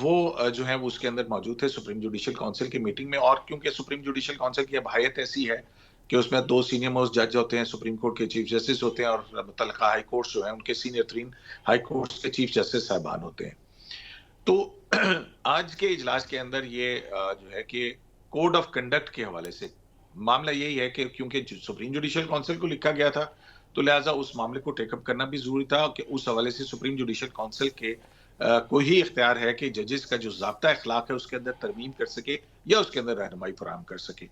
وہ جو ہے وہ اس کے اندر موجود تھے سپریم جوڈیشل کونسل کی میٹنگ میں. اور کیونکہ سپریم جوڈیشل کونسل کی اب حیت ایسی ہے کہ اس میں 2 سینئر موسٹ جج ہوتے ہیں, سپریم کورٹ کے چیف جسٹس ہوتے ہیں, اور متعلقہ ہائی کورٹس جو ہیں ان کے سینئر ترین ہائی کورٹس کے چیف جسٹس صاحبان ہوتے ہیں. تو آج کے اجلاس کے اندر یہ جو ہے کہ کوڈ آف کنڈکٹ کے حوالے سے معاملہ یہی ہے کہ کیونکہ سپریم جوڈیشل کونسل کو لکھا گیا تھا تو لہٰذا اس معاملے کو ٹیک اپ کرنا بھی ضروری تھا کہ اس حوالے سے سپریم جوڈیشل کونسل کے کو ہی اختیار ہے کہ ججز کا جو ضابطہ اخلاق ہے اس کے اندر ترمیم کر سکے یا اس کے اندر رہنمائی فراہم کر سکے.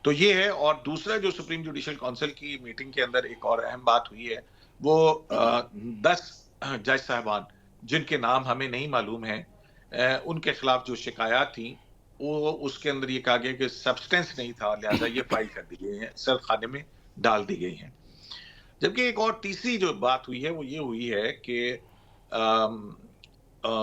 تو یہ ہے. اور دوسرا جو سپریم جوڈیشل کونسل کی میٹنگ کے اندر ایک اور اہم بات ہوئی ہے وہ 10 جج صاحبان جن کے نام ہمیں نہیں معلوم ہیں ان کے خلاف جو شکایات تھیں وہ اس کے اندر یہ کہا گیا کہ سبسٹنس نہیں تھا, لہٰذا یہ فائل کر دی گئی ہیں, سرد خانے میں ڈال دی گئی ہیں. جبکہ ایک اور تیسری جو بات ہوئی ہے وہ یہ ہوئی ہے کہ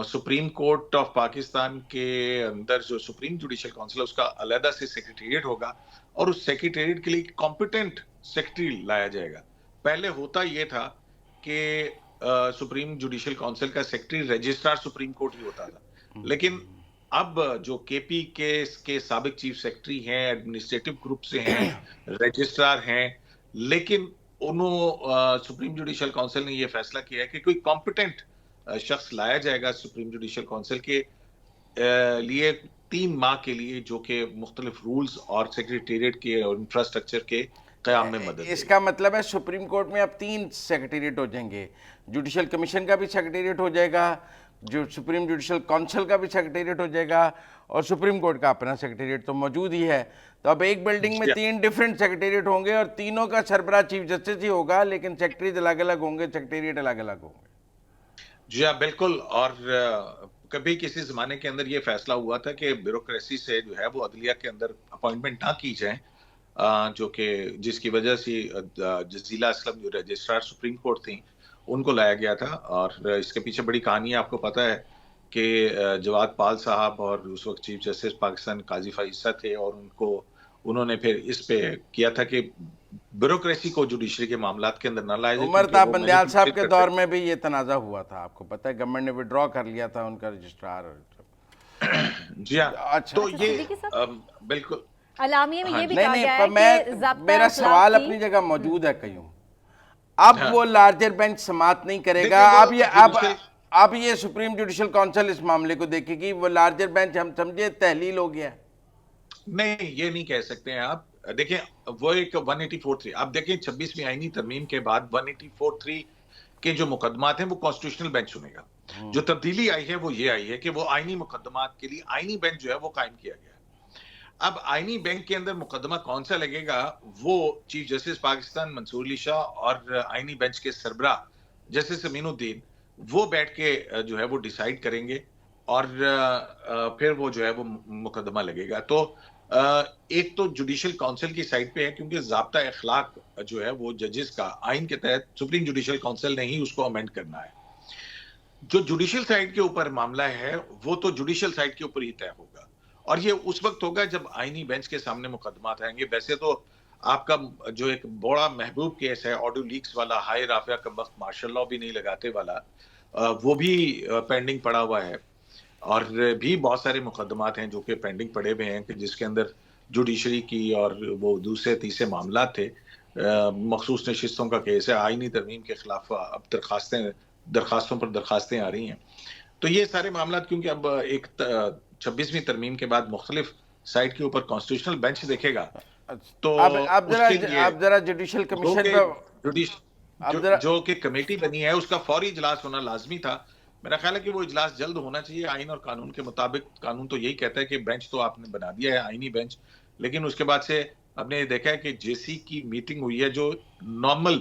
سپریم کورٹ آف پاکستان کے اندر جو سپریم جوڈیشل کونسل ہے اس کا علیحدہ سے سیکریٹریٹ ہوگا اور اس سیکریٹریٹ کے لیے کمپیٹنٹ سیکریٹری لایا جائے گا. پہلے ہوتا یہ تھا کہ سپریم جوڈیشل کونسل کا سیکریٹری رجسٹرار سپریم کورٹ ہی ہوتا تھا, لیکن اب جو کے پی کے سابق چیف سیکریٹری ہیں, ایڈمنسٹریٹو گروپ سے ہیں, رجسٹرار ہیں, لیکن انہوں سپریم جوڈیشل کونسل نے یہ فیصلہ کیا ہے کہ کوئی کمپیٹنٹ شخص لایا جائے گا سپریم جوڈیشل کونسل کے لیے 3 ماہ کے لیے, جو کہ مختلف رولز اور سیکریٹریٹ کے اور انفراسٹرکچر کے قیام میں مدد. اس کا مطلب ہے سپریم کورٹ میں اب 3 سیکریٹریٹ ہو جائیں گے, جوڈیشل کمیشن کا بھی سیکریٹریٹ ہو جائے گا, جو سپریم جوڈیشل کونسل کا بھی سیکریٹریٹ ہو جائے گا, اور سپریم کورٹ کا اپنا سیکریٹریٹ تو موجود ہی ہے. تو اب ایک بلڈنگ میں 3 ڈیفرنٹ سیکریٹریٹ ہوں گے اور تینوں کا سربراہ چیف جسٹس ہی ہوگا, لیکن سیکریٹریز الگ الگ ہوں گے, سیکریٹریٹ الگ الگ ہوں گے. جی ہاں بالکل. اور کبھی کسی زمانے کے اندر یہ فیصلہ ہوا تھا کہ بیوروکریسی سے جو ہے وہ عدلیہ کے اندر اپوائنٹمنٹ نہ کی جائیں, جو کہ جس کی وجہ سے جزیلہ اسلم جو رجسٹرار سپریم کورٹ تھیں ان کو لایا گیا تھا. اور اس کے پیچھے بڑی کہانی آپ کو پتہ ہے کہ جواد پال صاحب اور اس وقت چیف جسٹس پاکستان قاضی فائزہ تھے, اور انہوں نے پھر اس پہ کیا تھا کہ بیوروکریسی کو جوڈیشری کے معاملات کے اندر نہ لائے جائے. عمر طاہر بندیال صاحب کے دور میں بھی یہ تنازع ہوا تھا, آپ کو پتہ ہے, گورنمنٹ نے وڈرا کر لیا تھا ان کا رجسٹرار. جی ہاں, تو یہ بالکل اعلامیے میں یہ بھی نہیں کہا گیا نہیں, ہے کہ ضابطہ میرا سوال اپنی جگہ موجود ہے کیوں. اب وہ لارجر بینچ سماعت نہیں کرے گا, اب یہ سپریم جوڈیشل کونسل اس معاملے کو دیکھے گی, وہ لارجر بینچ ہم سمجھے تحلیل ہو گیا. نہیں, یہ نہیں کہہ سکتے ہیں آپ. دیکھیں وہ ایک 184(3 آپ دیکھیں 26ویں آئینی ترمیم کے بعد 184(3 کے جو مقدمات ہیں وہ کانسٹیٹیوشنل بینچ سنے گا. جو تبدیلی آئی ہے وہ یہ آئی ہے کہ وہ آئینی مقدمات کے لیے آئینی بینچ جو ہے وہ قائم کیا گیا. اب آئینی بینچ کے اندر مقدمہ کون سا لگے گا وہ چیف جسٹس پاکستان منصور علی شاہ اور آئینی بینچ کے سربراہ جسٹس امین الدین وہ بیٹھ کے جو ہے وہ ڈیسائیڈ کریں گے, اور پھر وہ جو ہے وہ مقدمہ لگے گا. تو ایک تو جوڈیشل کونسل کی سائٹ پہ ہے کیونکہ ضابطہ اخلاق جو ہے وہ ججز کا آئین کے تحت سپریم جوڈیشل کونسل نے ہی اس کو امینڈ کرنا ہے. جو جوڈیشل سائٹ کے اوپر معاملہ ہے وہ تو جوڈیشل سائٹ کے اوپر ہی طے ہوگا, اور یہ اس وقت ہوگا جب آئینی بینچ کے سامنے مقدمات آئیں گے. ویسے تو آپ کا جو ایک بڑا محبوب کیس ہے آڈیو لیکس والا, ہائی رافعہ کمبخت مارشل لاء بھی نہیں لگاتے والا, وہ بھی پینڈنگ پڑا ہوا ہے, اور بھی بہت سارے مقدمات ہیں جو کہ پینڈنگ پڑے ہوئے ہیں کہ جس کے اندر جوڈیشری کی اور وہ دوسرے تیسرے معاملات تھے. مخصوص نشستوں کا کیس ہے, آئینی ترمیم کے خلاف اب درخواستوں پر درخواستیں آ رہی ہیں. تو یہ سارے معاملات کیونکہ اب ایک 26ویں ترمیم کے بعد مختلف سائٹ کے اوپر کانسٹیٹیوشنل بینچ دیکھے گا. تو اب ذرا جوڈیشل کمیشن پہ جو کہ کمیٹی بنی ہے اس کا فوری اجلاس ہونا لازمی تھا. میرا خیال ہے کہ وہ اجلاس جلد ہونا چاہیے. آئین اور قانون کے مطابق قانون تو یہی کہتا ہے کہ بینچ تو آپ نے بنا دیا ہے آئینی بینچ, لیکن اس کے بعد سے آپ نے دیکھا ہے کہ جے سی کی میٹنگ ہوئی ہے جو نارمل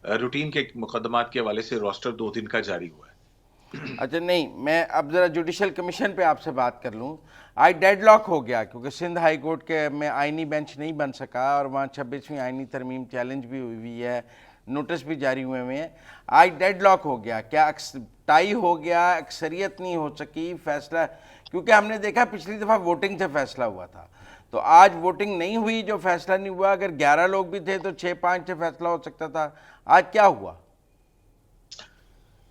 روٹین کے مقدمات کے حوالے سے روسٹر 2 دن کا جاری ہوا ہے. اچھا نہیں, میں اب ذرا جوڈیشل کمیشن پہ آپ سے بات کر لوں. آج ڈیڈ لاک ہو گیا کیونکہ سندھ ہائی کورٹ کے میں آئینی بینچ نہیں بن سکا, اور وہاں 26ویں آئینی ترمیم چیلنج بھی ہوئی ہے, نوٹس بھی جاری ہوئے ہیں. آج ڈیڈ لاک ہو گیا, کیا ٹائی ہو گیا, اکثریت نہیں ہو سکی فیصلہ, کیونکہ ہم نے دیکھا پچھلی دفعہ ووٹنگ سے فیصلہ ہوا تھا, تو آج ووٹنگ نہیں ہوئی, جو فیصلہ نہیں ہوا, اگر 11 لوگ بھی تھے تو 6-5 سے فیصلہ ہو سکتا تھا. آج کیا ہوا؟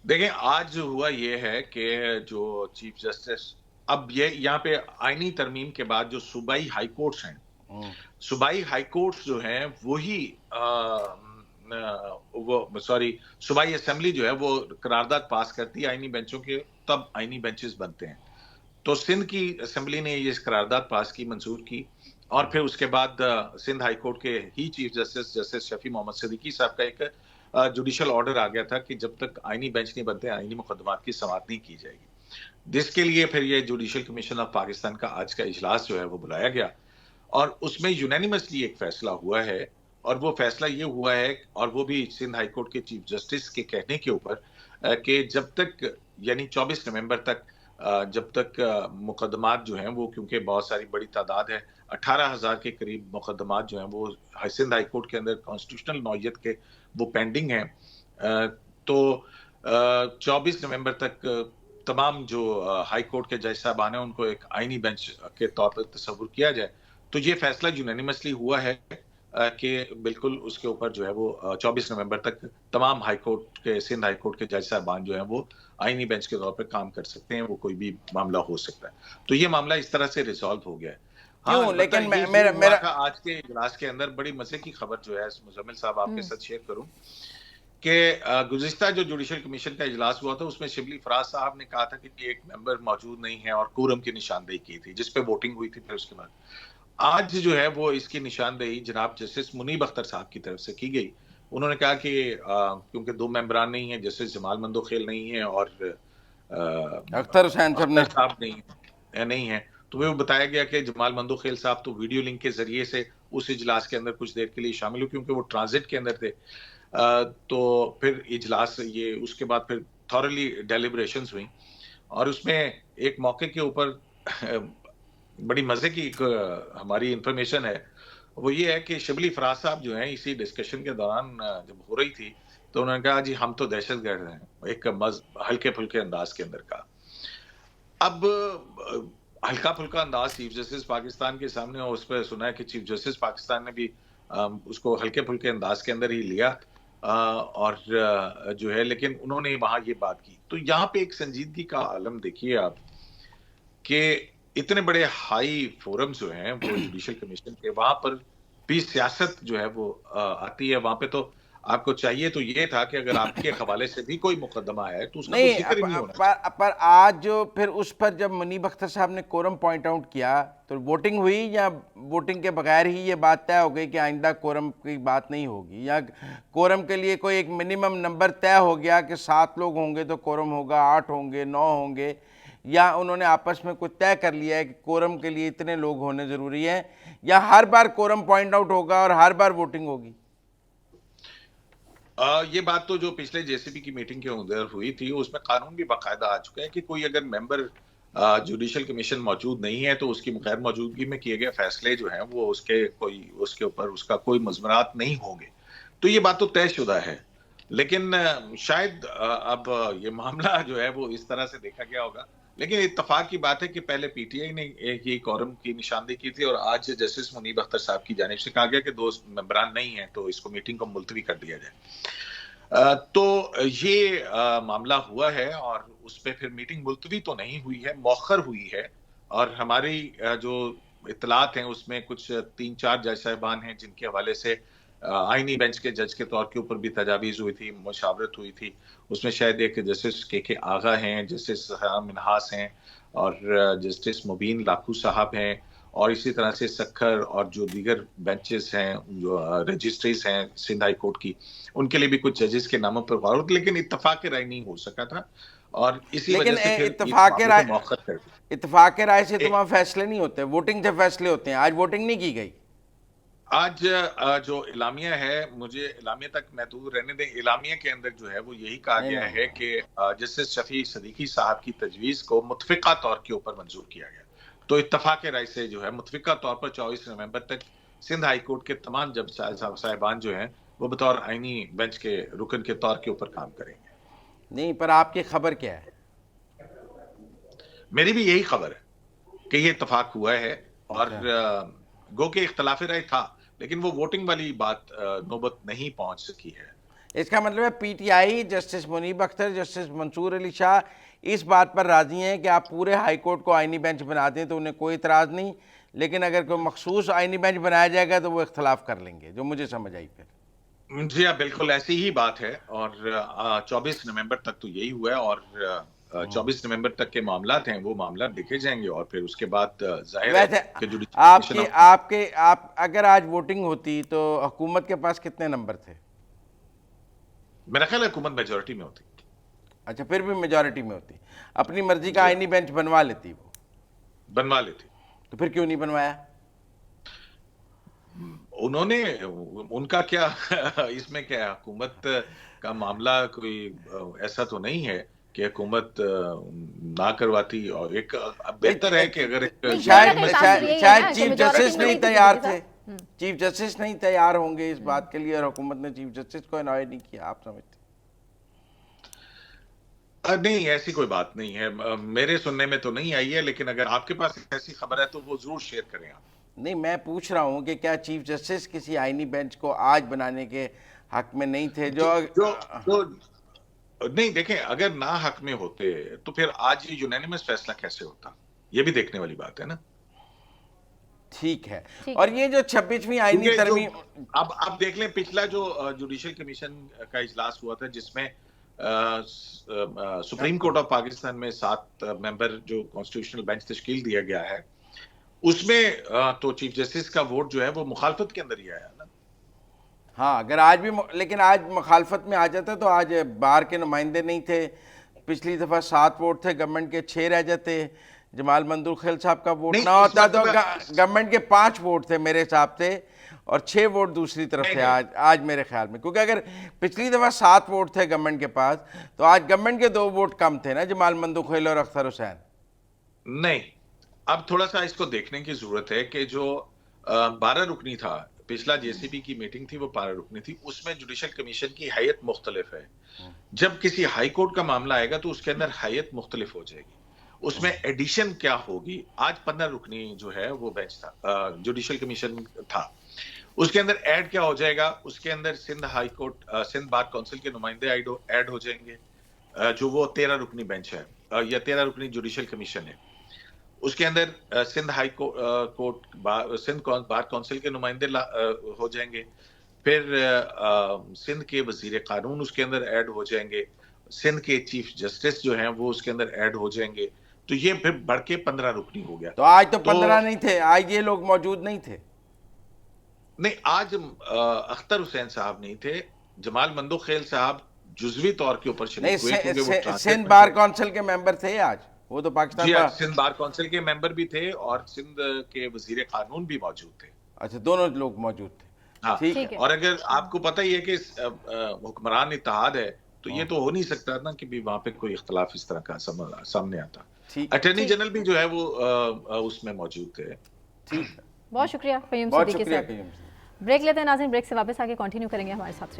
دیکھیں آج جو ہوا یہ ہے کہ جو چیف جسٹس اب یہ یہاں پہ آئینی ترمیم کے بعد جو صوبائی ہائی کورٹس ہیں، صوبائی ہائی کورٹس جو ہیں وہی صوبائی اسمبلی جو ہے وہ قرارداد پاس کرتی ہے آئینی بینچوں کے، تب آئینی بینچز بنتے ہیں. تو سندھ کی اسمبلی نے یہ قرارداد پاس کی، منظور کی، اور پھر اس کے بعد سندھ ہائی کورٹ کے ہی چیف جسٹس جسٹس شفیع محمد صدیقی صاحب کا ایک جوڈیشل آرڈر آ گیا تھا کہ جب تک آئینی بینچ نہیں بنتے آئینی مقدمات کی سماعت نہیں کی جائے گی، جس کے لیے پھر یہ جوڈیشل کمیشن آف پاکستان کا آج کا اجلاس جو ہے وہ بلایا گیا، اور اس میں یونینیمسلی ایک فیصلہ ہوا ہے، اور وہ فیصلہ یہ ہوا ہے، اور وہ بھی سندھ ہائی کورٹ کے چیف جسٹس کے کہنے کے اوپر، کہ جب تک یعنی 24 نومبر تک جب تک مقدمات جو ہیں وہ، کیونکہ بہت ساری بڑی تعداد ہے، 18,000 کے قریب مقدمات جو ہیں وہ سندھ ہائی کورٹ کے اندر کانسٹیٹیوشنل نوعیت کے وہ پینڈنگ ہیں، تو 24 نومبر تک تمام جو ہائی کورٹ کے جج صاحبان ہیں ان کو ایک آئینی بینچ کے طور پر تصور کیا جائے. تو یہ فیصلہ یونینیمسلی ہوا ہے کہ بالکل اس کے اوپر جو ہے وہ 24 نومبر تک تمام ہائی کورٹ کے، سندھ ہائی کورٹ کے جج صاحبان جو ہیں وہ آئینی بینچ کے طور پر کام کر سکتے ہیں، وہ کوئی بھی معاملہ ہو سکتا ہے. تو یہ معاملہ اس طرح سے ریزالو ہو گیا ہے. ہاں لیکن میرا آج کے اجلاس کے اندر بڑی مزے کی خبر جو ہے مزمل صاحب آپ کے ساتھ شیئر کروں کہ گزشتہ جو جوڈیشل کمیشن کا اجلاس ہوا تھا اس میں شبلی فراز صاحب نے کہا تھا کہ ایک ممبر موجود نہیں ہے اور کورم کی نشاندہی کی تھی، جس پہ ووٹنگ ہوئی تھی. پھر اس کے بعد آج جو ہے وہ اس کی نشاندہی جناب جسٹس منیب اختر صاحب کی طرف سے کی گئی. انہوں نے کہا کہ کیونکہ 2 ممبران نہیں ہیں، جسٹس جمال مندوخیل نہیں ہیں اور اختر حسین صاحب نہیں ہیں، تو وہ بتایا گیا کہ جمال مندوخیل صاحب تو ویڈیو لنک کے ذریعے سے اس اجلاس کے اندر کچھ دیر کے لیے شامل ہوئے کیونکہ وہ ٹرانزٹ کے اندر تھے. تو پھر اجلاس یہ اس کے بعد پھر تھورلی ڈیلیبریشنز ہوئیں، اور اس میں ایک موقع کے اوپر بڑی مزے کی ایک ہماری انفارمیشن ہے، وہ یہ ہے کہ شبلی فراز صاحب جو ہیں اسی ڈسکشن کے دوران جب ہو رہی تھی تو انہوں نے کہا جی ہم تو دہشت گرد ہیں، ایک ہلکے پھلکے انداز کے اندر کہا. اب ہلکا پھلکا انداز چیف جسٹس پاکستان کے سامنے، اور اس پہ سنا ہے کہ چیف جسٹس پاکستان نے بھی اس کو ہلکے پھلکے انداز کے اندر ہی لیا، اور جو ہے لیکن انہوں نے وہاں یہ بات کی. تو یہاں پہ ایک سنجیدگی کا عالم دیکھیے آپ کہ اتنے بڑے ہائی فورمز جو ہیں وہ جوڈیشل کمیشن کے، وہاں پر بھی سیاست جو ہے وہ آتی ہے. وہاں پہ تو آپ کو چاہیے تو یہ تھا کہ اگر آپ کے حوالے سے بھی کوئی مقدمہ ہے تو اس کا کوئی ذکر ہی نہیں ہونا. پر آج جو پھر اس پر جب منیب اختر صاحب نے کورم پوائنٹ آؤٹ کیا تو ووٹنگ ہوئی یا ووٹنگ کے بغیر ہی یہ بات طے ہو گئی کہ آئندہ کورم کی بات نہیں ہوگی، یا کورم کے لیے کوئی ایک منیمم نمبر طے ہو گیا کہ 7 لوگ ہوں گے تو کورم ہوگا، 8 ہوں گے، 9 ہوں گے، یا انہوں نے آپس میں کوئی طے کر لیا ہے کہ کورم کے لیے اتنے لوگ ہونے ضروری ہیں، یا ہر بار کورم پوائنٹ آؤٹ ہوگا اور ہر بار ووٹنگ ہوگی؟ یہ بات تو جو پچھلے جے سی بی کی میٹنگ کے اندر ہوئی تھی اس میں قانون بھی باقاعدہ آ چکا ہے کہ کوئی اگر ممبر جوڈیشل کمیشن موجود نہیں ہے تو اس کی غیر موجودگی میں کیے گئے فیصلے جو ہیں وہ اس کے اوپر اس کا کوئی مضمرات نہیں ہوں گے. تو یہ بات تو طے شدہ ہے، لیکن شاید اب یہ معاملہ جو ہے وہ اس طرح سے دیکھا گیا ہوگا. لیکن اتفاق کی بات ہے کہ پہلے پی ٹی آئی نے یہ کورم کی نشاندہی کی تھی، اور آج جسٹس منیب اختر صاحب کی جانب سے کہا گیا کہ 2 ممبران نہیں ہیں تو اس کو میٹنگ کو ملتوی کر دیا جائے. تو یہ معاملہ ہوا ہے، اور اس پہ پھر میٹنگ ملتوی تو نہیں ہوئی ہے، مؤخر ہوئی ہے. اور ہماری جو اطلاعات ہیں اس میں کچھ 3-4 جج صاحبان ہیں جن کے حوالے سے آئینی بینچ کے جج کے طور کے اوپر بھی تجاویز ہوئی تھی، مشاورت ہوئی تھی. اس میں شاید ایک جسٹس کے آغا ہیں، جسٹس منہاس ہیں، اور جسٹس مبین لاکھو صاحب ہیں، اور اسی طرح سے سکھر اور جو دیگر بینچز ہیں، جو رجسٹریز ہیں سندھ ہائی کورٹ کی، ان کے لیے بھی کچھ ججز کے ناموں پر غور ہوتی، لیکن اتفاق رائے نہیں ہو سکا تھا، اور اسی وجہ سے پھر اتفاق رائے سے تو وہاں فیصلے نہیں ہوتے، ووٹنگ سے فیصلے ہوتے ہیں. آج ووٹنگ نہیں کی گئی. آج جو اعلامیہ ہے، مجھے اعلامیہ تک محدود رہنے دیں، اعلامیہ کے اندر جو ہے وہ یہی کہا گیا ہے کہ جسٹس شفیع صدیقی صاحب کی تجویز کو متفقہ طور کے اوپر منظور کیا گیا. تو اتفاق رائے سے جو ہے متفقہ طور پر 24 نومبر تک سندھ ہائی کورٹ کے تمام جج صاحبان جو ہیں وہ بطور آئینی بینچ کے رکن کے طور کے اوپر کام کریں گے. نہیں، پر آپ کی خبر کیا ہے؟ میری بھی یہی خبر ہے کہ یہ اتفاق ہوا ہے، اور گو کہ اختلاف رائے تھا لیکن وہ ووٹنگ والی بات نوبت نہیں پہنچ سکی ہے. اس کا مطلب ہے P T I, justice Munib Akhtar, justice Mansoor Ali Shah اس بات پر راضی ہیں کہ آپ پورے ہائی کورٹ کو آئینی بینچ بنا دیں تو انہیں کوئی اعتراض نہیں، لیکن اگر کوئی مخصوص آئینی بینچ بنایا جائے گا تو وہ اختلاف کر لیں گے، جو مجھے سمجھ آئی پھر۔ جی ہاں، بالکل ایسی ہی بات ہے، اور 24 نومبر تک تو یہی ہوا ہے، اور 24 نومبر تک کے معاملات ہیں وہ معاملات دیکھے جائیں گے، اور پھر اس کے بعد ظاہر ہے ویسے کہ آپ اگر آج ووٹنگ ہوتی تو حکومت کے پاس کتنے نمبر تھے؟ میرا خیال ہے حکومت میجورٹی میں ہوتی، اچھا پھر بھی میجورٹی میں ہوتی، اپنی مرضی کا جی آئینی بینچ بنوا لیتی وہ، بنوا لیتی۔ تو پھر کیوں نہیں بنوایا؟ انہوں نے، ان کا کیا اس میں کیا ہے، حکومت کا معاملہ کوئی ایسا تو نہیں ہے کہ حکومت نہ کرواتی، اور ایک بہتر ہے کہ اگر ایک نہیں، شاید چیف majority جسٹس میں نہیں نہیں تھی تیار صدیقی تھے، چیف جسٹس نہیں تیار ہوں گے اس بات کے لیے، اور حکومت نے چیف جسٹس کو انوائٹ نہیں کیا، آپ سمجھتے؟ نہیں، ایسی کوئی بات نہیں ہے، میرے سننے میں تو نہیں آئی ہے، لیکن اگر آپ کے پاس ایسی خبر ہے تو وہ ضرور شیئر کریں آپ۔ نہیں، میں پوچھ رہا ہوں کہ کیا چیف جسٹس کسی آئینی بینچ کو آج بنانے کے حق میں نہیں تھے جو نہیں دیکھیں، اگر نہ حق میں ہوتے تو پھر آج یہ یونینیمس فیصلہ کیسے ہوتا، یہ بھی دیکھنے والی بات ہے نا۔ ٹھیک ہے، اور یہ جو 26ویں آئینی کیونکہ جو ترمیم، اب دیکھ لیں، پچھلا جو جوڈیشل کمیشن کا اجلاس ہوا تھا جس میں سپریم کورٹ آف پاکستان میں 7 ممبر جو کانسٹیٹیوشنل بینچ تشکیل دیا گیا ہے، اس میں تو چیف جسٹس کا ووٹ جو ہے وہ مخالفت کے اندر ہی آیا نا۔ ہاں اگر آج بھی لیکن آج مخالفت میں آ جاتا تو آج بار کے نمائندے نہیں تھے، پچھلی دفعہ 7 ووٹ تھے، گورنمنٹ کے 6 رہ جاتے، جمال مندوخیل صاحب کا ووٹ نہ ہوتا تو گورنمنٹ کے 5 ووٹ تھے میرے حساب سے، اور 6 ووٹ دوسری طرف تھے آج میرے خیال میں، کیونکہ اگر پچھلی دفعہ 7 ووٹ تھے گورنمنٹ کے پاس تو آج گورنمنٹ کے 2 ووٹ کم تھے نا، جمال مندوخیل اور اختر حسین۔ نہیں، اب تھوڑا سا اس کو دیکھنے کی ضرورت ہے کہ جو 12 رکنی تھا، پچھلا جے سی بی کی میٹنگ تھی وہ 12 رکنی تھی، اس میں جوڈیشل کمیشن کی حیت مختلف ہے۔ جب کسی ہائی کورٹ کا معاملہ آئے گا تو اس کے اندر حیت مختلف ہو جائے گی، اس میں ایڈیشن کیا ہوگی۔ آج 15 رکنی جو ہے وہ بینچ تھا، جوڈیشل کمیشن تھا، اس کے اندر ایڈ کیا ہو جائے گا، اس کے اندر Sindh high court, Sindh bar council کے نمائندے ایڈ ہو جائیں گے، جو وہ 13 رکنی بینچ ہے یا 13 رکنی جوڈیشل کمیشن ہے، اس کے اندر Sindh high court, Sindh bar council کے نمائندے ہو جائیں گے، پھر سندھ کے وزیر قانون اس کے اندر ایڈ ہو جائیں گے، سندھ کے چیف جسٹس جو ہیں وہ اس کے اندر ایڈ ہو جائیں گے، تو یہ پھر بڑھ کے 15 رکنی ہو گیا۔ تو آج تو 15 نہیں تھے، آج یہ لوگ موجود نہیں تھے۔ نہیں، آج اختر حسین صاحب نہیں تھے، جمال مندوخیل صاحب جزوی طور کے اوپر شریک ہوئے کیونکہ وہ نہیں، سندھ بار کونسل کے ممبر تھے آج، وہ تو پاکستان جی کا، سندھ بار کونسل کے ممبر بھی تھے اور سندھ کے وزیر قانون بھی موجود تھے۔ اچھا دونوں لوگ موجود تھے، ہاں، ٹھیک ہے۔ اور اگر آپ کو پتہ ہی ہے کہ حکمران اتحاد ہے تو یہ تو ہو نہیں سکتا نا کہ بھی وہاں پہ کوئی اختلاف اس طرح کا سامنے آتا۔ اٹارنی جنرل بھی جو ہے وہ اس میں موجود تھے۔ ٹھیک ہے، بہت شکریہ قیوم بہت صدیقی شکریہ صاحب۔ قیوم صاحب۔ بریک لیتے ہیں ناظرین، بریک سے واپس آگے کنٹینیو کریں گے ہمارے ساتھ۔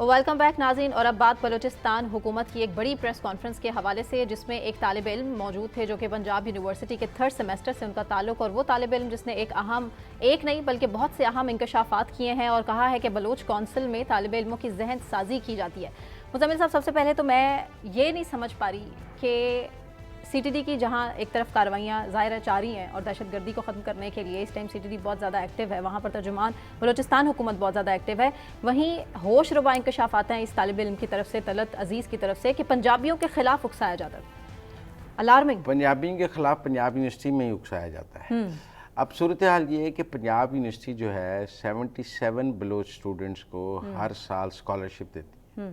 ویلکم بیک ناظرین، اور اب بات بلوچستان حکومت کی ایک بڑی پریس کانفرنس کے حوالے سے، جس میں ایک طالب علم موجود تھے جو کہ پنجاب یونیورسٹی کے 3rd سیمسٹر سے ان کا تعلق، اور وہ طالب علم جس نے ایک نہیں بلکہ بہت سے اہم انکشافات کیے ہیں، اور کہا ہے کہ بلوچ کونسل میں طالب علموں کی ذہن سازی کی جاتی ہے۔ مزمل صاحب، سب سے پہلے تو میں یہ نہیں سمجھ پا رہی کہ سی ٹی ڈی کی جہاں ایک طرف کارروائیاں ظاہرہ جاری ہیں اور دہشت گردی کو ختم کرنے کے لیے اس ٹائم سی ٹی ڈی بہت زیادہ ایکٹیو ہے، وہاں پر ترجمان بلوچستان حکومت بہت زیادہ ایکٹیو ہے، وہیں ہوش ربا انکشاف آتے ہیں اس طالب علم کی طرف سے، طلعت عزیز کی طرف سے، کہ پنجابیوں کے خلاف اکسایا جاتا ہے۔ الارمنگ، پنجابیوں کے خلاف پنجاب یونیورسٹی میں ہی اکسایا جاتا ہے۔ اب صورتحال یہ ہے کہ پنجاب یونیورسٹی جو ہے 77 بلوچ اسٹوڈنٹس کو ہر سال اسکالرشپ دیتی ہے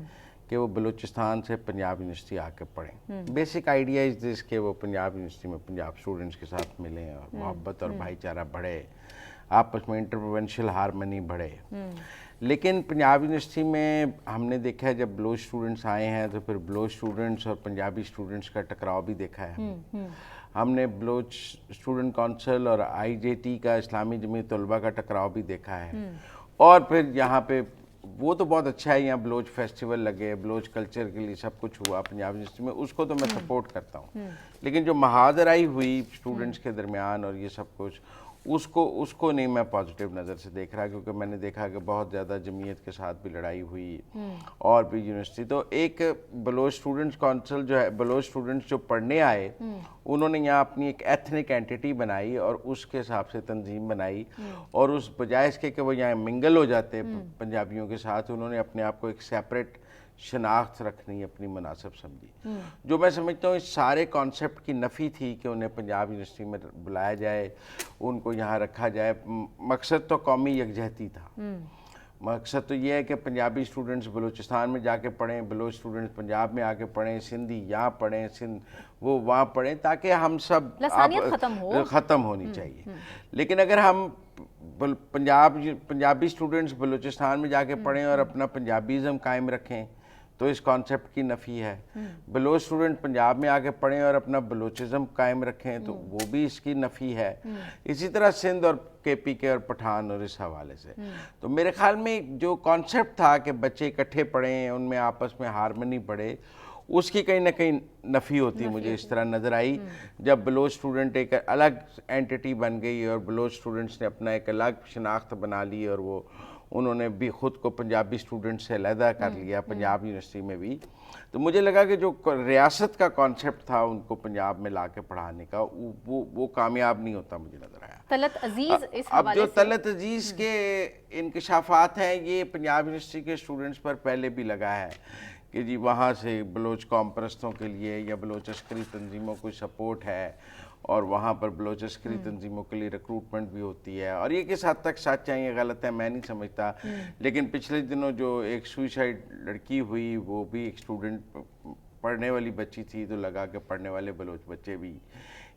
کہ وہ بلوچستان سے پنجاب یونیورسٹی آ کے پڑھیں۔ بیسک آئیڈیا از دس کہ وہ پنجاب یونیورسٹی میں پنجاب اسٹوڈنٹس کے ساتھ ملیں اور محبت اور بھائی چارہ بڑھے، آپس میں انٹرپروینشل ہارمنی بڑھے۔ لیکن پنجاب یونیورسٹی میں ہم نے دیکھا ہے جب بلوچ اسٹوڈنٹس آئے ہیں تو پھر بلوچ اسٹوڈنٹس اور پنجابی اسٹوڈنٹس کا ٹکراؤ بھی دیکھا ہے۔ ہم نے بلوچ اسٹوڈنٹ کونسل اور آئی جے ٹی کا، اسلامی جمعیت طلبہ کا ٹکراؤ بھی دیکھا ہے، اور پھر یہاں پہ وہ تو بہت اچھا ہے، یہاں بلوچ فیسٹیول لگے، بلوچ کلچر کے لیے سب کچھ ہوا پنجاب یونیورسٹی میں، اس کو تو میں سپورٹ کرتا ہوں، لیکن جو محاذرائی ہوئی اسٹوڈنٹس کے درمیان اور یہ سب کچھ، اس کو نہیں میں پازیٹیو نظر سے دیکھ رہا، کیونکہ میں نے دیکھا کہ بہت زیادہ جمعیت کے ساتھ بھی لڑائی ہوئی اور بھی یونیورسٹی. تو ایک بلوچ اسٹوڈنٹس کونسل جو ہے، بلوچ اسٹوڈنٹس جو پڑھنے آئے انہوں نے یہاں اپنی ایک ایتھنک اینٹی بنائی اور اس کے حساب سے تنظیم بنائی، اور اس بجائے اس کے کہ وہ یہاں منگل ہو جاتے پنجابیوں کے ساتھ، انہوں نے اپنے آپ کو ایک سیپریٹ شناخت رکھنی اپنی مناسب سمجھی. جو میں سمجھتا ہوں اس سارے کانسیپٹ کی نفی تھی کہ انہیں پنجاب یونیورسٹی میں بلایا جائے، ان کو یہاں رکھا جائے. مقصد تو قومی یکجہتی تھا. مقصد تو یہ ہے کہ پنجابی اسٹوڈنٹس بلوچستان میں جا کے پڑھیں، بلوچ اسٹوڈنٹس پنجاب میں آ کے پڑھیں، سندھی یہاں پڑھیں، وہ وہاں پڑھیں، تاکہ ہم سب ختم ہونی چاہیے. لیکن اگر ہم پنجابی اسٹوڈنٹس بلوچستان میں جا کے پڑھیں اور اپنا پنجابیزم قائم رکھیں تو اس کانسیپٹ کی نفی ہے. بلوچ اسٹوڈنٹ پنجاب میں آ کے پڑھیں اور اپنا بلوچزم قائم رکھیں تو وہ بھی اس کی نفی ہے. اسی طرح سندھ اور کے پی کے اور پٹھان اور اس حوالے سے. تو میرے خیال میں جو کانسیپٹ تھا کہ بچے اکٹھے پڑھیں، ان میں آپس میں ہارمنی پڑھے، اس کی کہیں نہ کہیں نفی ہوتی مجھے اس طرح نظر آئی جب بلوچ اسٹوڈنٹ ایک الگ اینٹی بن گئی اور بلوچ اسٹوڈنٹس نے اپنا ایک الگ شناخت بنا لی اور وہ انہوں نے بھی خود کو پنجابی اسٹوڈنٹ سے علیحدہ کر لیا پنجاب یونیورسٹی میں بھی. تو مجھے لگا کہ جو ریاست کا کانسیپٹ تھا ان کو پنجاب میں لا کے پڑھانے کا وہ کامیاب نہیں ہوتا مجھے نظر آیا. طلعت عزیز اس اب حوالے جو سے طلعت عزیز کے انکشافات ہیں یہ پنجاب یونیورسٹی کے اسٹوڈنٹس پر پہلے بھی لگا ہے کہ جی وہاں سے بلوچ قوم پرستوں کے لیے یا بلوچ عسکری تنظیموں کو سپورٹ ہے اور وہاں پر بلوچ عسکری تنظیموں کے لیے ریکروٹمنٹ بھی ہوتی ہے. اور یہ کس حد تک سچ ہے یہ غلط ہے میں نہیں سمجھتا، لیکن پچھلے دنوں جو ایک سوئسائڈ لڑکی ہوئی وہ بھی ایک اسٹوڈنٹ پڑھنے والی بچی تھی، تو لگا کہ پڑھنے والے بلوچ بچے بھی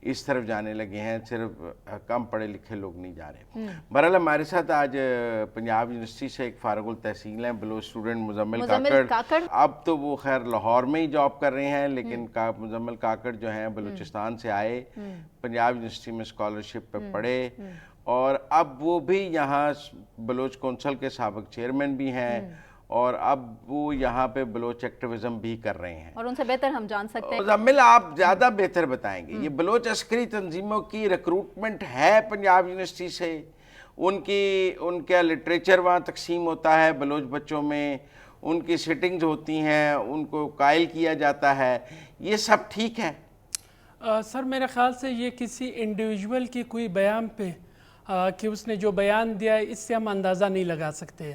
اس طرف جانے لگے ہیں، صرف کم پڑھے لکھے لوگ نہیں جا رہے. بہرحال ہمارے ساتھ آج پنجاب یونیورسٹی سے ایک فارغ التحصیل ہیں بلوچ اسٹوڈنٹ مزمل کاکڑ. اب تو وہ خیر لاہور میں ہی جاب کر رہے ہیں، لیکن مزمل کاکڑ جو ہیں بلوچستان سے آئے، پنجاب یونیورسٹی میں اسکالرشپ پہ پڑھے، اور اب وہ بھی یہاں بلوچ کونسل کے سابق چیئرمین بھی ہیں اور اب وہ یہاں پہ بلوچ ایکٹیویزم بھی کر رہے ہیں. اور ان سے بہتر ہم جان سکتے ہیں. مزمل آپ زیادہ بہتر بتائیں گے، یہ بلوچ عسکری تنظیموں کی ریکروٹمنٹ ہے پنجاب یونیورسٹی سے، ان کا لٹریچر وہاں تقسیم ہوتا ہے بلوچ بچوں میں، ان کی سیٹنگز ہوتی ہیں، ان کو قائل کیا جاتا ہے، یہ سب ٹھیک ہے؟ سر میرے خیال سے یہ کسی انڈیویجول کی کوئی بیان پہ کہ اس نے جو بیان دیا ہے اس سے ہم اندازہ نہیں لگا سکتے.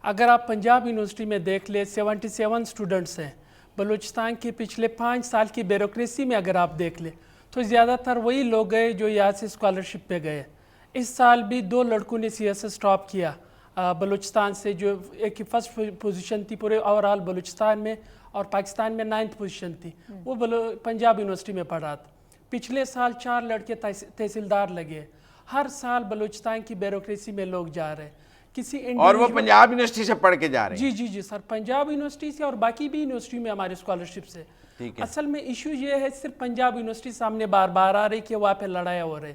اگر آپ پنجاب یونیورسٹی میں دیکھ لیں 77 اسٹوڈنٹس ہیں. بلوچستان کی پچھلے 5 سال کی بیوروکریسی میں اگر آپ دیکھ لیں تو زیادہ تر وہی لوگ گئے جو یہاں سے اسکالرشپ پہ گئے. اس سال بھی 2 لڑکوں نے سی ایس ایس ٹاپ کیا بلوچستان سے، جو ایک فرسٹ پوزیشن تھی پورے اوورال بلوچستان میں اور پاکستان میں 9th پوزیشن تھی، وہ پنجاب یونیورسٹی میں پڑھا تھا. پچھلے سال 4 لڑکے تحصیلدار لگے. ہر سال بلوچستان کی بیوروکریسی میں لوگ جا رہے ہیں. اور وہ پنجاب یونیورسٹی سے پڑھ کے جا رہے ہیں؟ جی سر، پنجاب یونیورسٹی سے اور باقی بھی یونیورسٹی میں ہمارے اسکالرشپ سے. اصل میں ایشو یہ ہے صرف پنجاب یونیورسٹی سامنے بار بار آ رہی کہ وہاں پہ لڑائی ہو رہے.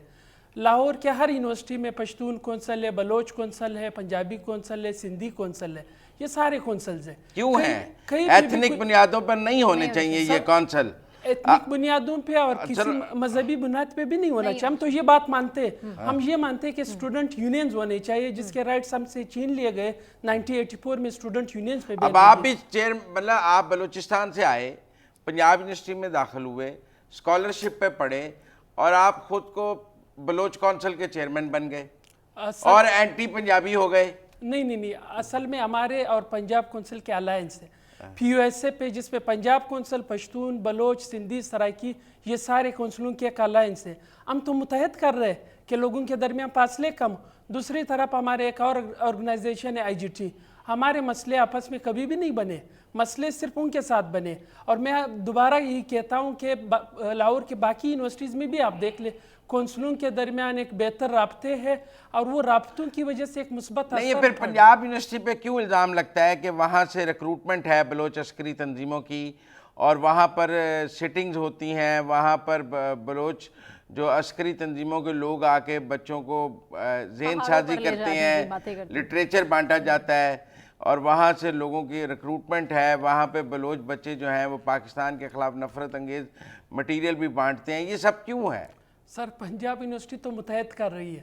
لاہور کے ہر یونیورسٹی میں پشتون کونسل ہے، بلوچ کونسل ہے، پنجابی کونسل ہے، سندھی کونسل ہے، یہ سارے کونسلز ہیں. کیوں ہیں؟ ایتھنک بنیادوں پر نہیں ہونے چاہیے یہ کونسل. ایتھنک بنیادوں پہ اور کسی مذہبی بنیاد پہ بھی نہیں ہونا چاہیے. ہم تو یہ بات مانتے ہیں، ہم یہ مانتے ہیں کہ اسٹوڈنٹ یونینز ہونے چاہیے جس کے رائٹس ہم سے چھین لیے گئے 1984 میں اسٹوڈنٹ یونینز پہ. اب آپ بھی مطلب آپ بلوچستان سے آئے، پنجاب یونیورسٹی میں داخل ہوئے، اسکالرشپ پہ پڑھے اور آپ خود کو بلوچ کونسل کے چیئرمین بن گئے اور اینٹی پنجابی ہو گئے. نہیں، اصل میں ہمارے اور پنجاب کونسل کے الائنس ہے پی یو ایس اے پہ، جس پہ پنجاب کونسل، پشتون، بلوچ، سندھی، سرائکی، یہ سارے کونسلوں کے ایک الائنس ہے. ہم تو متحد کر رہے ہیں کہ لوگوں کے درمیان فاصلے کم. دوسری طرف ہمارے ایک اور آرگنائزیشن ہے IGT. ہمارے مسئلے آپس میں کبھی بھی نہیں بنے، مسئلے صرف ان کے ساتھ بنے. اور میں دوبارہ یہی کہتا ہوں کہ لاہور کے باقی یونیورسٹیز میں بھی آپ دیکھ لیں کونسلوں کے درمیان ایک بہتر رابطے ہیں اور وہ رابطوں کی وجہ سے ایک مثبت نہیں. پھر پنجاب یونیورسٹی پہ کیوں الزام لگتا ہے کہ وہاں سے ریکروٹمنٹ ہے بلوچ عسکری تنظیموں کی اور وہاں پر سیٹنگز ہوتی ہیں، وہاں پر بلوچ جو عسکری تنظیموں کے لوگ آ کے بچوں کو ذہن سازی کرتے ہیں، لٹریچر بانٹا جاتا ہے اور وہاں سے لوگوں کی ریکروٹمنٹ ہے، وہاں پہ بلوچ بچے جو ہیں وہ پاکستان کے خلاف نفرت انگیز مٹیریل بھی بانٹتے ہیں، یہ سب کیوں ہے؟ سر پنجاب یونیورسٹی تو متحد کر رہی ہے.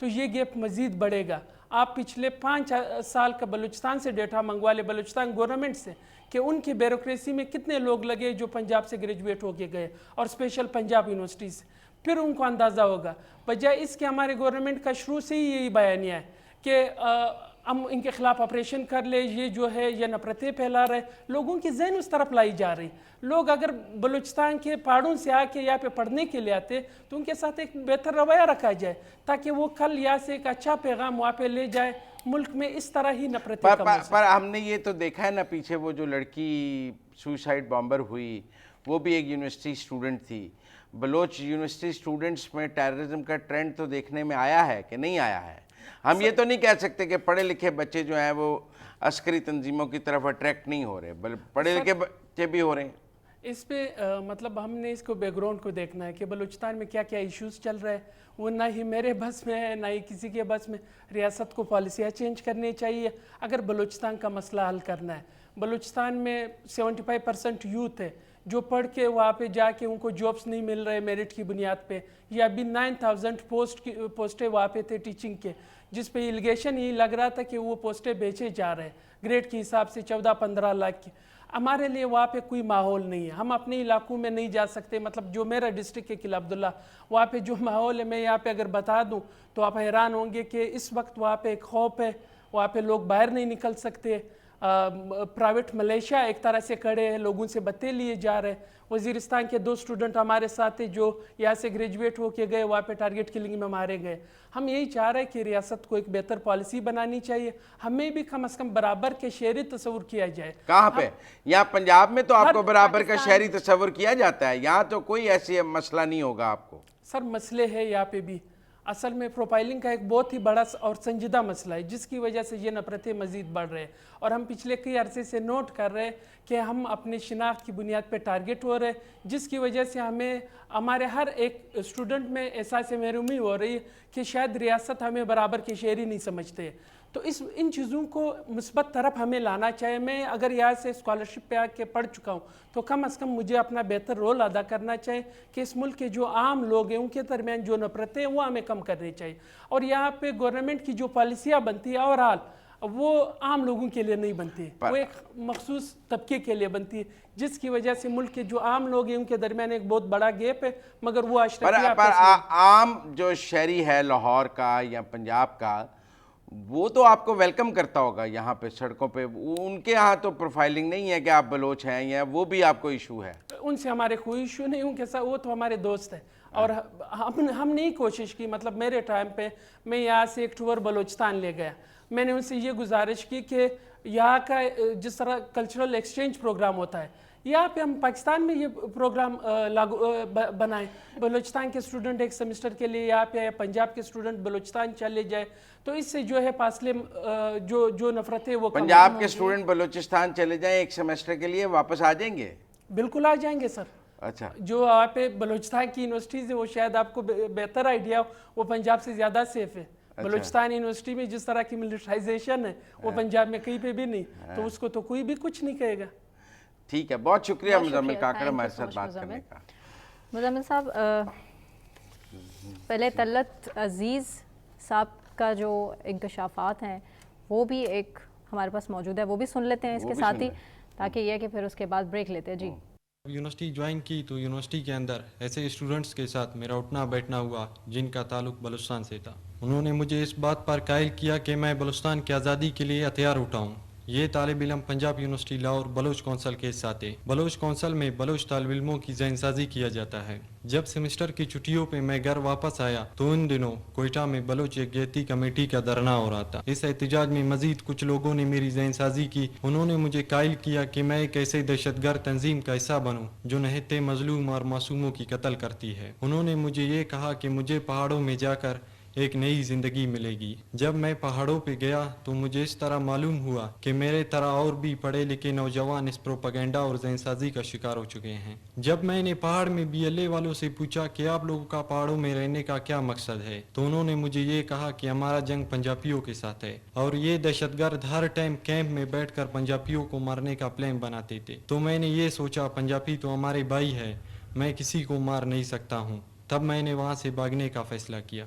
تو یہ گیپ مزید بڑھے گا. آپ پچھلے 5 سال کا بلوچستان سے ڈیٹا منگوا لے, بلوچستان گورنمنٹ سے, کہ ان کی بیوروکریسی میں کتنے لوگ لگے جو پنجاب سے گریجویٹ ہو کے گئے اور اسپیشل پنجاب یونیورسٹی سے, پھر ان کو اندازہ ہوگا. بجائے اس کے ہمارے گورنمنٹ کا شروع سے ہی یہی بیانیہ ہے کہ ہم ان کے خلاف آپریشن کر لے, یہ جو ہے یہ نفرتیں پھیلا رہے, لوگوں کی ذہن اس طرف لائی جا رہی. لوگ اگر بلوچستان کے پہاڑوں سے آ کے یہاں پہ پڑھنے کے لیے آتے تو ان کے ساتھ ایک بہتر رویہ رکھا جائے تاکہ وہ کل یہاں سے ایک اچھا پیغام وہاں پہ لے جائے. ملک میں اس طرح ہی نفرتیں کم ہو سکتی. پر ہم نے یہ تو دیکھا ہے نا, پیچھے وہ جو لڑکی سوسائڈ بامبر ہوئی وہ بھی ایک یونیورسٹی اسٹوڈنٹ تھی. بلوچ یونیورسٹی اسٹوڈنٹس میں ٹیررزم کا ٹرینڈ تو دیکھنے میں آیا ہے کہ نہیں آیا ہے؟ ہم یہ تو نہیں کہہ سکتے کہ پڑھے لکھے بچے جو ہیں وہ عسکری تنظیموں کی طرف اٹریکٹ نہیں ہو رہے, بلکہ پڑھے لکھے بچے بھی ہو رہے ہیں. اس پہ مطلب ہم نے اس کو بیک گراؤنڈ کو دیکھنا ہے کہ بلوچستان میں کیا کیا ایشوز چل رہے ہیں. وہ نہ ہی میرے بس میں ہے نہ ہی کسی کے بس میں. ریاست کو پالیسیاں چینج کرنی چاہیے اگر بلوچستان کا مسئلہ حل کرنا ہے. بلوچستان میں 75% یوتھ ہے جو پڑھ کے وہاں پہ جا کے ان کو جابس نہیں مل رہے میرٹ کی بنیاد پہ, یا ابھی 9000 پوسٹیں وہاں پہ تھے ٹیچنگ کے, جس پہ ایلیگیشن یہی لگ رہا تھا کہ وہ پوسٹیں بیچے جا رہے ہیں گریڈ کے حساب سے 14-15 لاکھ کی. ہمارے لیے وہاں پہ کوئی ماحول نہیں ہے, ہم اپنے علاقوں میں نہیں جا سکتے. مطلب جو میرا ڈسٹرکٹ ہے قلعہ عبداللہ, وہاں پہ جو ماحول ہے میں یہاں پہ اگر بتا دوں تو آپ حیران ہوں گے کہ اس وقت وہاں پہ ایک خوف ہے, وہاں پہ لوگ باہر نہیں نکل سکتے. پرائیویٹ ملیشیا ایک طرح سے کھڑے ہیں, لوگوں سے بتے لیے جا رہے ہیں. وزیرستان کے 2 اسٹوڈنٹ ہمارے ساتھ تھے جو یہاں سے گریجویٹ ہو کے گئے, وہاں پہ ٹارگیٹ کلنگ میں مارے گئے. ہم یہی چاہ رہے ہیں کہ ریاست کو ایک بہتر پالیسی بنانی چاہیے, ہمیں بھی کم از کم برابر کے شہری تصور کیا جائے. کہاں پہ؟ یہاں پنجاب میں تو آپ کو برابر کا شہری تصور کیا جاتا ہے, یہاں تو کوئی ایسی مسئلہ نہیں ہوگا آپ کو. سر مسئلے ہے یہاں پہ بھی. اصل میں پروفائلنگ کا ایک بہت ہی بڑا اور سنجیدہ مسئلہ ہے جس کی وجہ سے یہ نفرتیں مزید بڑھ رہے ہیں. اور ہم پچھلے کئی عرصے سے نوٹ کر رہے ہیں کہ ہم اپنے شناخت کی بنیاد پہ ٹارگٹ ہو رہے ہیں, جس کی وجہ سے ہمیں ہمارے ہر ایک اسٹوڈنٹ میں احساس محرومی ہو رہی ہے کہ شاید ریاست ہمیں برابر کے شہری نہیں سمجھتے. تو ان چیزوں کو مثبت طرف ہمیں لانا چاہیے. میں اگر یہاں سے اسکالرشپ پہ آ کے پڑھ چکا ہوں تو کم از کم مجھے اپنا بہتر رول ادا کرنا چاہیے کہ اس ملک کے جو عام لوگ ہیں ان کے درمیان جو نفرتیں ہیں وہ ہمیں کم کرنی چاہیے. اور یہاں پہ گورنمنٹ کی جو پالیسیاں بنتی ہے اور حال وہ عام لوگوں کے لیے نہیں بنتی, وہ ایک مخصوص طبقے کے لیے بنتی ہے, جس کی وجہ سے ملک کے جو عام لوگ ہیں ان کے درمیان ایک بہت بڑا گیپ ہے. مگر وہ پر عام جو شہری ہے لاہور کا یا پنجاب کا, وہ تو آپ کو ویلکم کرتا ہوگا یہاں پہ سڑکوں پہ. ان کے ہاں تو پروفائلنگ نہیں ہے کہ آپ بلوچ ہیں, یا وہ بھی آپ کو ایشو ہے؟ ان سے ہمارے کوئی ایشو نہیں, ان کے ساتھ وہ تو ہمارے دوست ہیں. اور ہم نے کوشش کی, مطلب میرے ٹائم پہ میں یہاں سے ایک ٹور بلوچستان لے گیا. میں نے ان سے یہ گزارش کی کہ یہاں کا جس طرح کلچرل ایکسچینج پروگرام ہوتا ہے یہاں پہ ہم پاکستان میں یہ پروگرام بنائیں. بلوچستان کے اسٹوڈنٹ ایک سیمسٹر کے لیے یہاں پہ, پنجاب کے اسٹوڈنٹ بلوچستان چلے جائے تو اس سے جو ہے فاصلے جو نفرتیں وہ پنجاب کے اسٹوڈنٹ بلوچستان چلے جائیں ایک سیمسٹر کے لیے, واپس آ جائیں گے؟ بالکل آ جائیں گے سر. اچھا, جو وہاں پہ بلوچستان کی یونیورسٹیز ہے وہ شاید آپ کو بہتر آئیڈیا ہو, وہ پنجاب سے زیادہ سیف ہے. بلوچستان یونیورسٹی میں جس طرح کی ملٹرائزیشن ہے وہ پنجاب میں کہیں پہ بھی نہیں, تو اس کو تو کوئی بھی کچھ نہیں کہے گا. ٹھیک ہے, بہت شکریہ مزمل کاکڑ ہمارے ساتھ بات کرنے کا. مزمل صاحب, پہلے طلعت عزیز صاحب کا جو انکشافات ہیں وہ بھی ایک ہمارے پاس موجود ہے, وہ بھی سن لیتے ہیں اس کے ساتھ ہی, تاکہ یہ کہ پھر اس کے بعد بریک لیتے ہیں. جی, یونیورسٹی جوائن کی تو یونیورسٹی کے اندر ایسے اسٹوڈنٹس کے ساتھ میرا اٹھنا بیٹھنا ہوا جن کا تعلق بلوچستان سے تھا. انہوں نے مجھے اس بات پر قائل کیا کہ میں بلوچستان کی آزادی کے لیے ہتھیار اٹھاؤں. یہ طالب علم پنجاب یونیورسٹی لاہور بلوچ کونسل کے ساتھ ہے. بلوچ کونسل میں بلوچ طالب علموں کی ذہن سازی کیا جاتا ہے. جب سیمسٹر کی چھٹیوں پہ میں گھر واپس آیا تو ان دنوں کوئٹہ میں بلوچ یکجہتی کمیٹی کا دھرنا ہو رہا تھا. اس احتجاج میں مزید کچھ لوگوں نے میری ذہن سازی کی. انہوں نے مجھے قائل کیا کہ میں ایک ایسے دہشت گرد تنظیم کا حصہ بنوں جو نہتے مظلوم اور معصوموں کی قتل کرتی ہے. انہوں نے مجھے یہ کہا کہ مجھے پہاڑوں میں جا کر ایک نئی زندگی ملے گی. جب میں پہاڑوں پہ گیا تو مجھے اس طرح معلوم ہوا کہ میرے طرح اور بھی پڑھے لکھے نوجوان اس پروپیگنڈا اور ذہن سازی کا شکار ہو چکے ہیں. جب میں نے پہاڑ میں BLA والوں سے پوچھا کہ آپ لوگوں کا پہاڑوں میں رہنے کا کیا مقصد ہے, تو انہوں نے مجھے یہ کہا کہ ہمارا جنگ پنجابیوں کے ساتھ ہے اور یہ دہشت گرد ہر ٹائم کیمپ میں بیٹھ کر پنجابیوں کو مارنے کا پلان بناتے تھے. تو میں نے یہ سوچا پنجابی تو ہمارے بھائی ہے, میں کسی کو مار نہیں سکتا ہوں. تب میں نے وہاں سے بھاگنے کا فیصلہ کیا.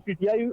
PTI